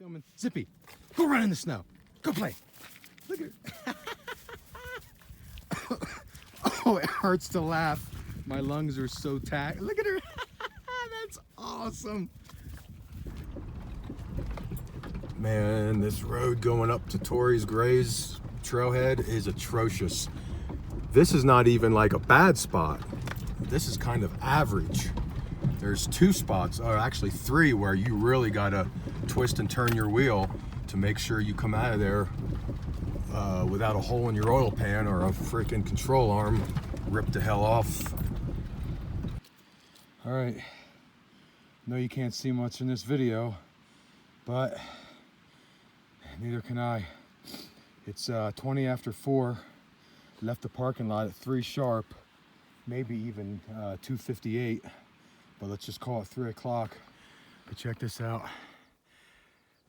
Filming. Zippy, go run in the snow. Go play. Look at it. Oh, it hurts to laugh. My lungs are so tacked. Look at her. That's awesome. Man, this road going up to Torreys Grays trailhead is atrocious. This is not even like a bad spot. This is kind of average. There's two spots, or actually three, where you really gotta twist and turn your wheel to make sure you come out of there without a hole in your oil pan or a freaking control arm ripped the hell off. All right, no, you can't see much in this video, but neither can I. It's 20 after 4. Left the parking lot at 3 sharp, maybe even 2:58, but let's just call it 3 o'clock. But check this out.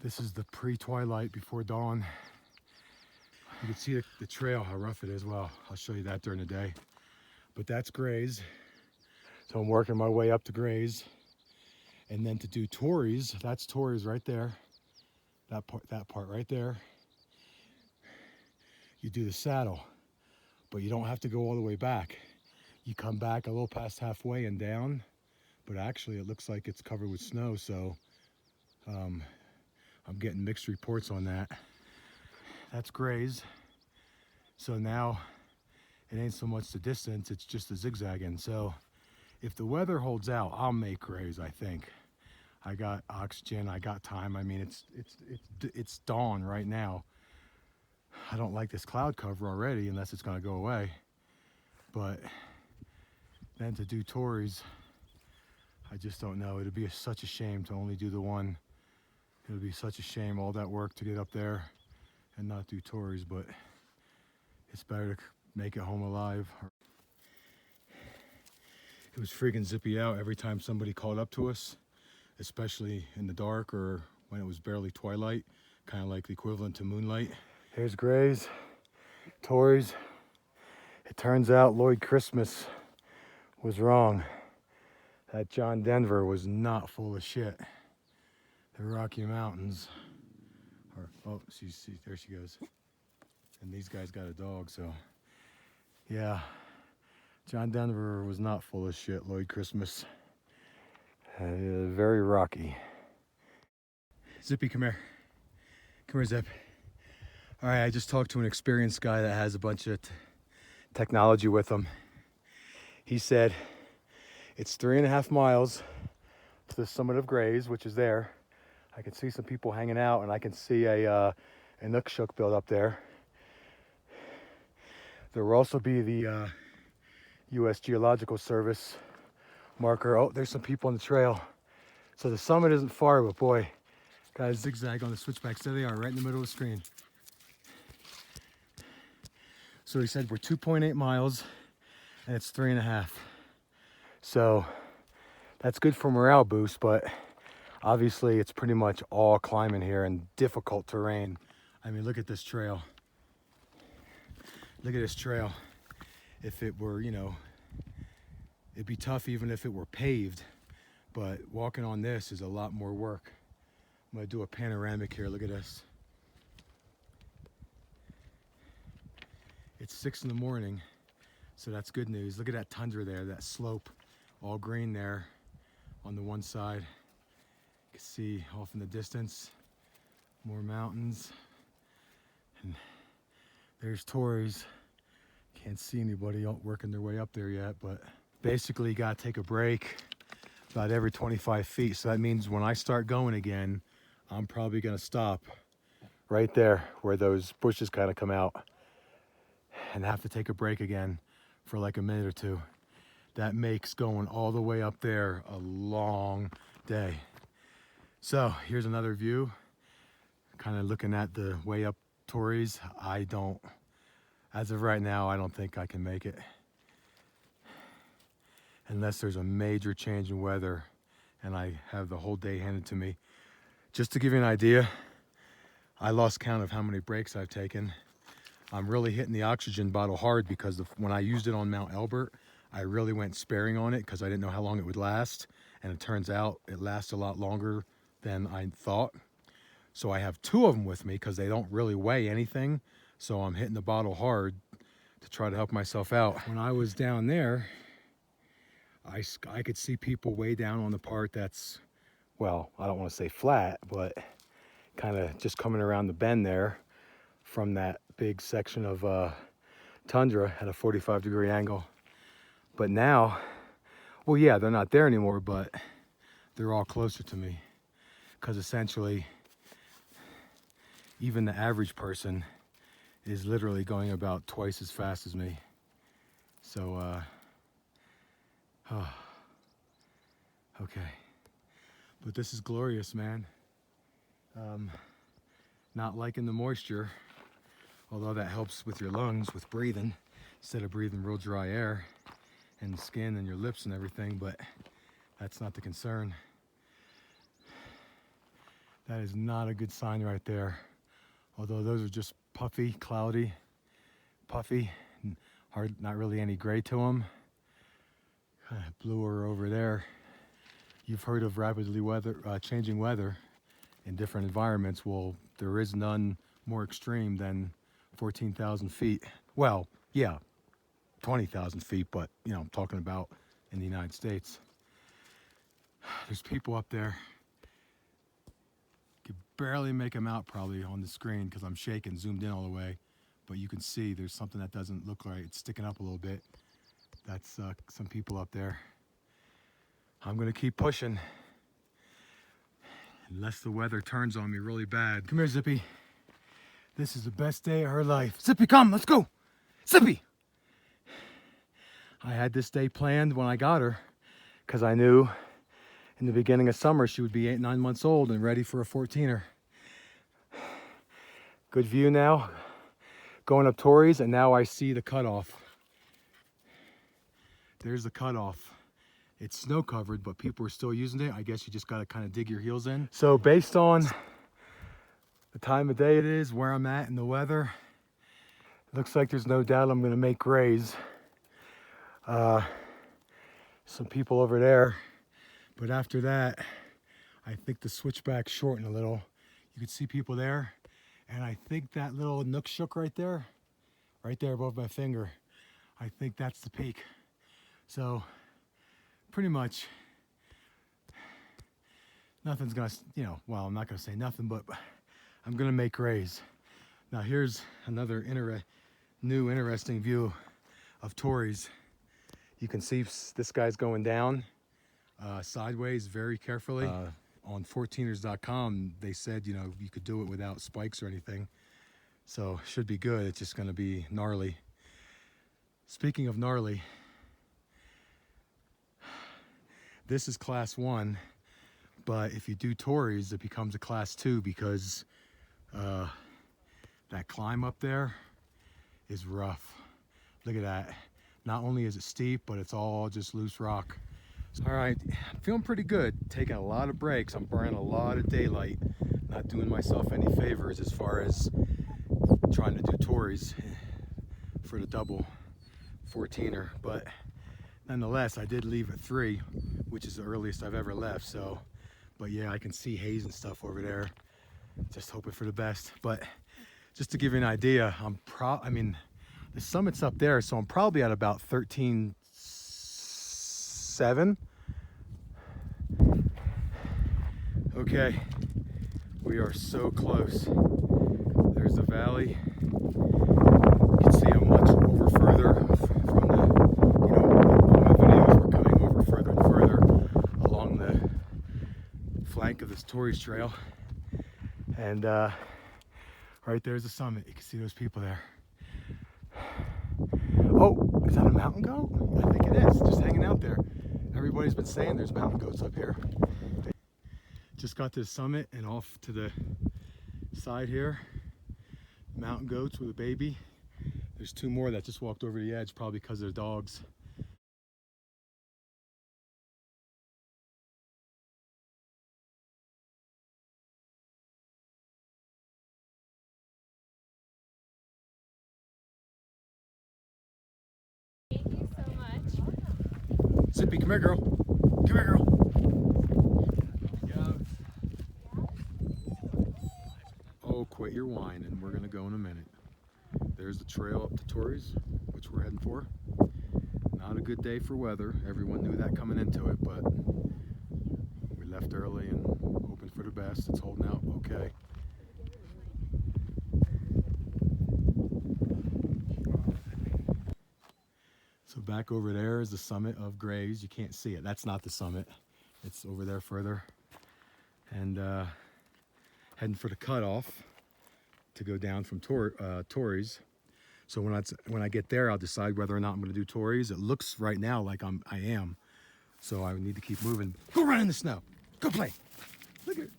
This is the pre-twilight before dawn. You can see the trail, how rough it is. Well, I'll show you that during the day. But that's Grays. So I'm working my way up to Grays. And then to do Torreys, that's Torreys right there. That part right there. You do the saddle, but you don't have to go all the way back. You come back a little past halfway and down, but actually it looks like it's covered with snow, so I'm getting mixed reports on that. That's Grays. So now it ain't so much the distance, it's just the zigzagging. So if the weather holds out, I'll make Grays, I think. I got oxygen, I got time. I mean, it's dawn right now. I don't like this cloud cover already unless it's gonna go away. But then to do Torreys, I just don't know. It'd be such a shame to only do the one. It would be such a shame, all that work to get up there and not do Torreys, but it's better to make it home alive. It was freaking zippy out every time somebody called up to us, especially in the dark or when it was barely twilight, kind of like the equivalent to moonlight. Here's Grays, Torreys. It turns out Lloyd Christmas was wrong. That John Denver was not full of shit. The Rocky Mountains are, oh, there she goes. And these guys got a dog, so yeah. John Denver was not full of shit, Lloyd Christmas. Very rocky. Zippy, come here. Come here, Zip. All right, I just talked to an experienced guy that has a bunch of technology with him. He said it's 3.5 miles to the summit of Grays, which is there. I can see some people hanging out, and I can see a Inukshuk built up there. There will also be the U.S. Geological Service marker. Oh, there's some people on the trail. So the summit isn't far, but boy, gotta zigzag on the switchbacks. There they are, right in the middle of the screen. So he said we're 2.8 miles, and it's 3.5. So that's good for morale boost, but obviously it's pretty much all climbing here and difficult terrain. I mean, look at this trail. Look at this trail. If it were, you know, it'd be tough even if it were paved, but walking on this is a lot more work. I'm gonna do a panoramic here, look at this. It's 6 in the morning, so that's good news. Look at that tundra there, that slope, all green there on the one side. You can see off in the distance, more mountains. And there's Torreys. Can't see anybody working their way up there yet, but basically you gotta take a break about every 25 feet. So that means when I start going again, I'm probably gonna stop right there where those bushes kind of come out and have to take a break again for like a minute or two. That makes going all the way up there a long day. So here's another view, kind of looking at the way up Torreys. As of right now, I don't think I can make it unless there's a major change in weather and I have the whole day handed to me. Just to give you an idea, I lost count of how many breaks I've taken. I'm really hitting the oxygen bottle hard because when I used it on Mount Elbert, I really went sparing on it because I didn't know how long it would last. And it turns out it lasts a lot longer than I thought. So I have 2 of them with me because they don't really weigh anything. So I'm hitting the bottle hard to try to help myself out. When I was down there, I could see people way down on the part that's, well, I don't want to say flat, but kind of just coming around the bend there from that big section of tundra at a 45-degree angle. But now, well, yeah, they're not there anymore, but they're all closer to me, because essentially even the average person is literally going about twice as fast as me. So okay, but this is glorious, man. Not liking the moisture, although that helps with your lungs with breathing, instead of breathing real dry air and the skin and your lips and everything, but that's not the concern. That is not a good sign right there. Although those are just puffy, cloudy, puffy, not really any gray to them. Kind of bluer over there. You've heard of rapidly changing weather in different environments. Well, there is none more extreme than 14,000 feet. Well, yeah, 20,000 feet, but you know, I'm talking about in the United States. There's people up there. Could barely make them out probably on the screen because I'm shaking, zoomed in all the way. But you can see there's something that doesn't look right. It's sticking up a little bit. That's some people up there. I'm gonna keep pushing unless the weather turns on me really bad. Come here, Zippy. This is the best day of her life. Zippy, come, let's go. Zippy! I had this day planned when I got her because I knew in the beginning of summer she would be 8-9 months old and ready for a 14er. Good view now. Going up Torreys, and now I see the cutoff. There's the cutoff. It's snow covered, but people are still using it. I guess you just got to kind of dig your heels in. So based on the time of day it is, where I'm at and the weather, it looks like there's no doubt I'm going to make grays. Some people over there, but after that, I think the switchback shortened a little. You can see people there, and I think that little nook shook right there above my finger, I think that's the peak. So pretty much nothing's gonna, you know, well, I'm not gonna say nothing, but I'm gonna make grays. Now here's another new interesting view of Torreys. You can see this guy's going down sideways very carefully. On 14ers.com, they said, you know, you could do it without spikes or anything. So should be good. It's just gonna be gnarly. Speaking of gnarly, this is class 1, but if you do Torreys, it becomes a class 2 because that climb up there is rough. Look at that. Not only is it steep, but it's all just loose rock. All right, I'm feeling pretty good. Taking a lot of breaks. I'm burning a lot of daylight. Not doing myself any favors as far as trying to do Torreys for the double 14er, but nonetheless, I did leave at 3, which is the earliest I've ever left. So, but yeah, I can see haze and stuff over there. Just hoping for the best. But just to give you an idea, I mean, the summit's up there, so I'm probably at about 13.7. Okay, we are so close. There's the valley. You can see I'm much over further from the, you know, all my videos were coming over further and further along the flank of this Torreys trail. And right there's the summit. You can see those people there. Oh, is that a mountain goat? I think it is, just hanging out there. Everybody's been saying there's mountain goats up here. Just got to the summit and off to the side here. Mountain goats with a baby. There's 2 more that just walked over the edge, probably because they're dogs. Thank you so much. Zippy, come here, girl. Come here, girl. your wine, and we're gonna go in a minute. There's the trail up to Torreys, which we're heading for. Not a good day for weather. Everyone knew that coming into it, but we left early and hoping for the best. It's holding out okay. So back over there is the summit of Grays. You can't see it. That's not the summit. It's over there further. And heading for the cutoff to go down from Torreys. So when I get there, I'll decide whether or not I'm going to do Torreys. It looks right now like I am. So I need to keep moving. Go run in the snow. Go play. Look at it.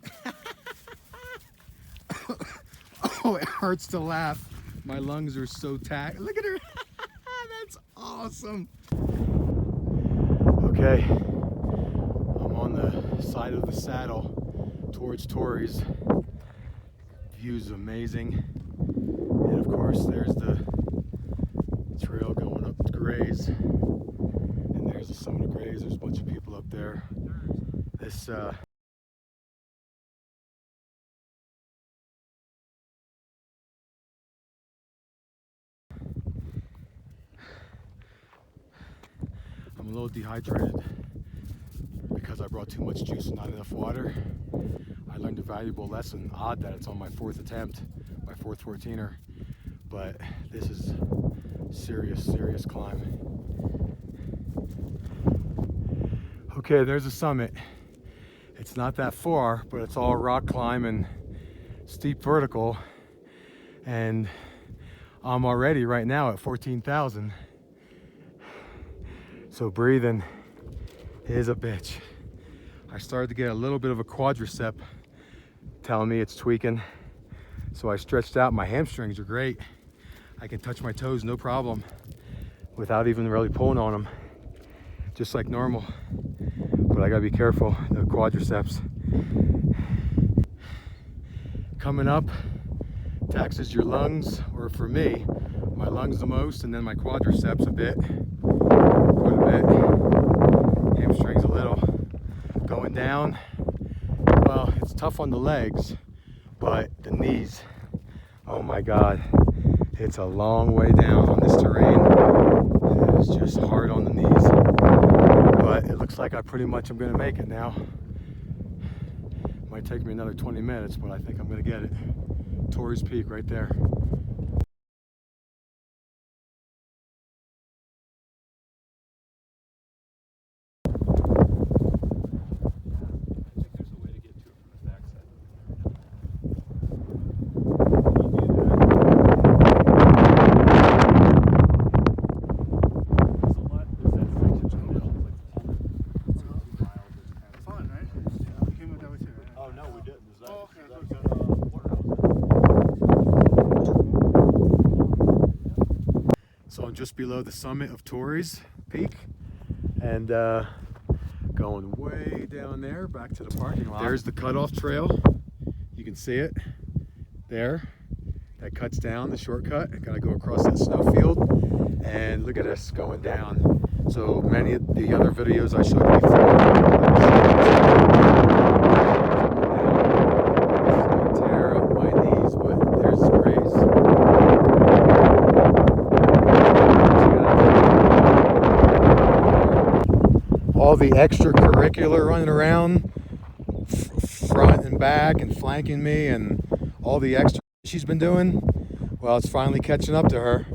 Oh, it hurts to laugh. My lungs are so tacked. Look at her. That's awesome. Okay, I'm on the side of the saddle towards Torreys. View's amazing. And of course, there's the trail going up to Grays. And there's the summit of Grays. There's a bunch of people up there. This I'm a little dehydrated because I brought too much juice and not enough water. I learned a valuable lesson. Odd that it's on my 4th attempt, my 4th 14er, but this is serious climb. Okay, there's the summit. It's not that far, but it's all rock climb and steep vertical, and I'm already right now at 14,000. So breathing is a bitch. I started to get a little bit of a quadricep telling me it's tweaking. So I stretched out. My hamstrings are great. I can touch my toes no problem without even really pulling on them, just like normal. But I gotta be careful, the quadriceps. Coming up taxes your lungs, or for me, my lungs the most, and then my quadriceps a bit. Quite a bit. Hamstrings a little. Going down, well, it's tough on the legs, but the knees, oh my God, it's a long way down on this terrain. It's just hard on the knees, but it looks like I pretty much am gonna make it now. Might take me another 20 minutes, but I think I'm gonna get it. Torreys Peak right there. So I'm just below the summit of Torreys Peak, and going way down there back to the parking lot. There's the cutoff trail. You can see it there. That cuts down the shortcut. I gotta go across that snow field, and look at us going down. So many of the other videos I showed you before, tear up my knees, but there's Grays. All the extracurricular running around front and back and flanking me, and all the extra she's been doing, well, it's finally catching up to her.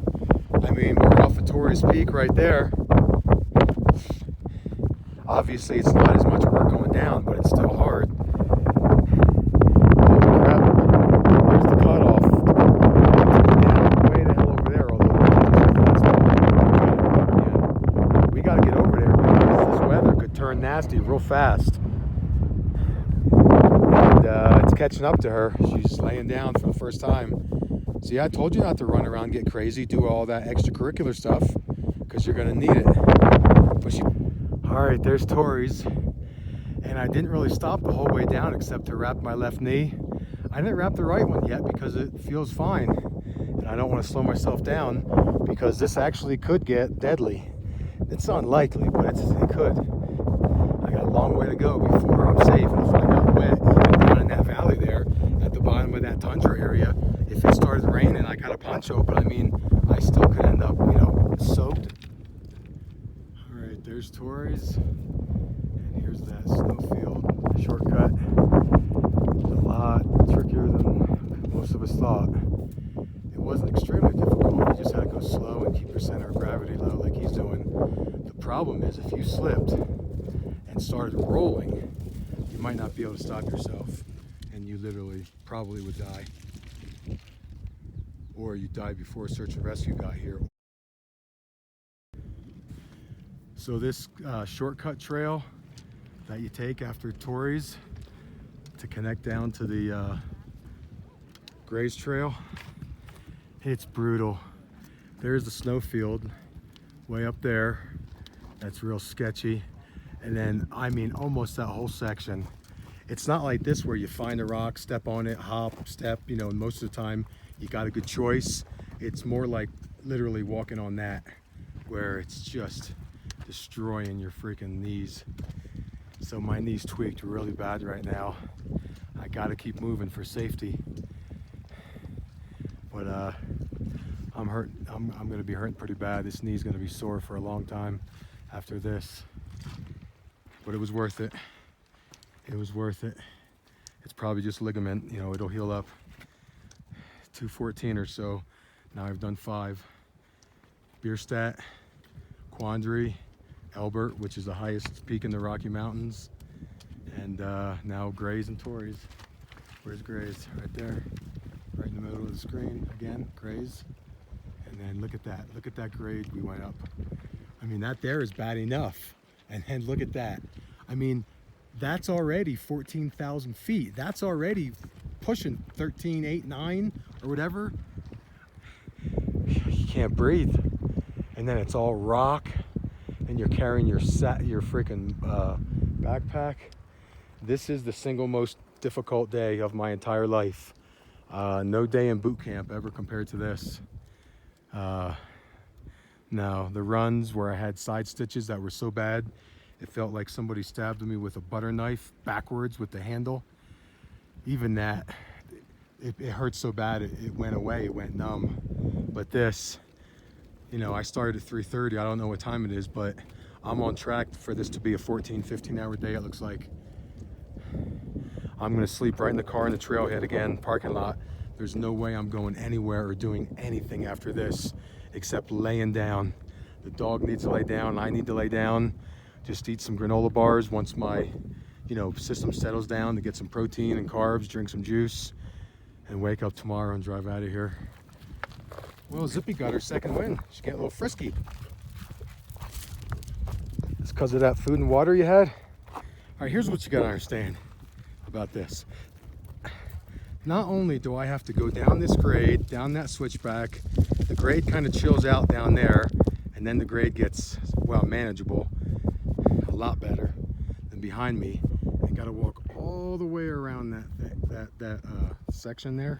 I mean, we're off of Torreys Peak right there. Obviously it's not as much work going down, but it's still hard. Holy crap, there's the cutoff. Way the hell over there, although we gotta get over there because this weather could turn nasty real fast. And it's catching up to her. She's laying down for the first time. See, I told you not to run around, get crazy, do all that extracurricular stuff, because you're gonna need it. But she... All right, there's Torreys, and I didn't really stop the whole way down except to wrap my left knee. I didn't wrap the right one yet because it feels fine, and I don't want to slow myself down because this actually could get deadly. It's unlikely, but it could. I got a long way to go before I'm safe, and if I got wet, even down in that valley there, at the bottom of that tundra area, if it started raining, I got a poncho, but I mean, I still could end up, you know, soaked. All right, there's Torreys, and here's that snowfield shortcut. It's a lot trickier than most of us thought. It wasn't extremely difficult. You just had to go slow and keep your center of gravity low like he's doing. The problem is if you slipped and started rolling, you might not be able to stop yourself, and you literally probably would die. Or you die before search and rescue got here. So this shortcut trail that you take after Torreys to connect down to the Grays Trail, it's brutal. There's the snowfield way up there. That's real sketchy. And then, I mean, almost that whole section. It's not like this where you find a rock, step on it, hop, step, you know, and most of the time you got a good choice. It's more like literally walking on that, where it's just destroying your freaking knees. So my knee's tweaked really bad right now. I gotta keep moving for safety. But I'm hurt. I'm gonna be hurting pretty bad. This knee's gonna be sore for a long time after this. But it was worth it. It was worth it. It's probably just ligament, you know, it'll heal up. 214 or so. Now I've done 5. Bierstadt, Quandary, Elbert, which is the highest peak in the Rocky Mountains, and now Grays and Torreys. Where's Grays? Right there, right in the middle of the screen. Again, Grays. And then look at that grade we went up. I mean, that there is bad enough. And then look at that. I mean, that's already 14,000 feet. That's already pushing 13, 8, 9 or whatever. You can't breathe. And then it's all rock, and you're carrying your freaking backpack. This is the single most difficult day of my entire life. No day in boot camp ever compared to this. Now, the runs where I had side stitches that were so bad, it felt like somebody stabbed me with a butter knife backwards with the handle. Even that, it hurt so bad it went away, it went numb. But this, you know, I started at 3:30. I don't know what time it is, but I'm on track for this to be a 14, 15-hour day, it looks like. I'm gonna sleep right in the car in the trailhead again, parking lot. There's no way I'm going anywhere or doing anything after this except laying down. The dog needs to lay down, I need to lay down. Just eat some granola bars once my, you know, system settles down, to get some protein and carbs, drink some juice, and wake up tomorrow and drive out of here. Well, Zippy got her second win. She's getting a little frisky. It's because of that food and water you had? All right, here's what you gotta understand about this. Not only do I have to go down this grade, down that switchback, the grade kind of chills out down there, and then the grade gets, well, manageable, a lot better than behind me. I gotta walk all the way around that section there.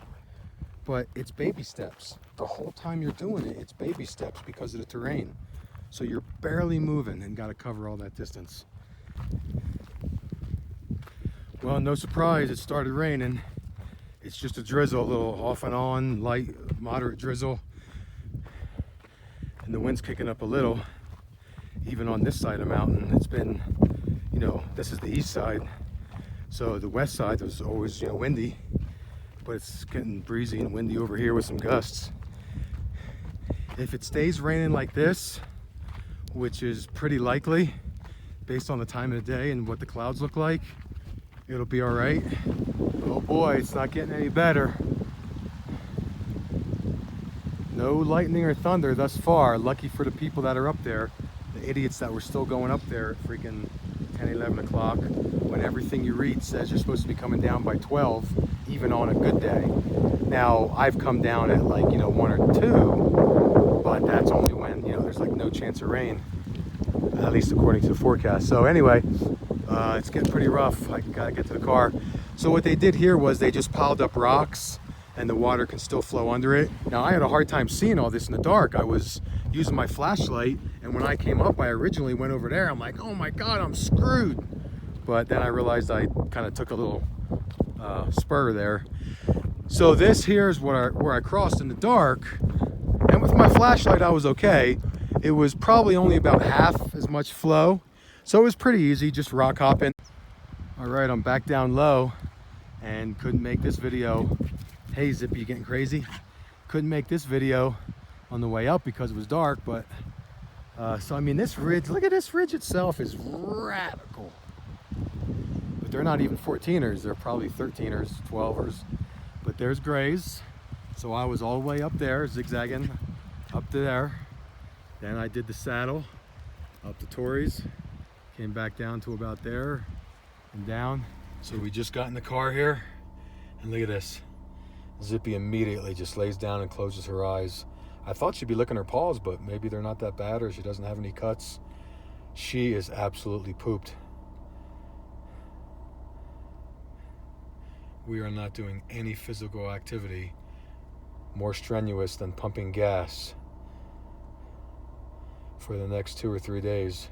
But it's baby steps. The whole time you're doing it, it's baby steps because of the terrain. So you're barely moving and gotta cover all that distance. Well, no surprise, it started raining. It's just a drizzle, a little off and on, light, moderate drizzle. And the wind's kicking up a little. Even on this side of the mountain, it's been, you know, this is the east side. So the west side was always, you know, windy. But it's getting breezy and windy over here with some gusts. If it stays raining like this, which is pretty likely based on the time of the day and what the clouds look like, it'll be all right. Oh boy, it's not getting any better. No lightning or thunder thus far. Lucky for the people that are up there, the idiots that were still going up there at freaking 10, 11 o'clock when everything you read says you're supposed to be coming down by 12, even on a good day. Now, I've come down at like, you know, 1 or 2, but that's only when, you know, there's like no chance of rain, at least according to the forecast. So anyway, it's getting pretty rough. I gotta get to the car. So what they did here was they just piled up rocks and the water can still flow under it. Now, I had a hard time seeing all this in the dark. I was using my flashlight, and when I came up, I originally went over there. I'm like, oh my God, I'm screwed. But then I realized I kind of took a little spur there. So this here is where I crossed in the dark, and with my flashlight I was okay. It was probably only about half as much flow, so it was pretty easy, just rock hopping. All right, I'm back down low and couldn't make this video. Hey Zippy, you getting crazy? Couldn't make this video on the way up because it was dark, but so I mean, this ridge, look at this ridge itself is radical. But they're not even 14ers, they're probably 13ers, 12ers. But there's grays. So I was all the way up there, zigzagging up to there. Then I did the saddle up to Torreys, came back down to about there and down. So we just got in the car here, and look at this. Zippy immediately just lays down and closes her eyes. I thought she'd be licking her paws, but maybe they're not that bad, or she doesn't have any cuts. She is absolutely pooped. We are not doing any physical activity more strenuous than pumping gas for the next 2 or 3 days.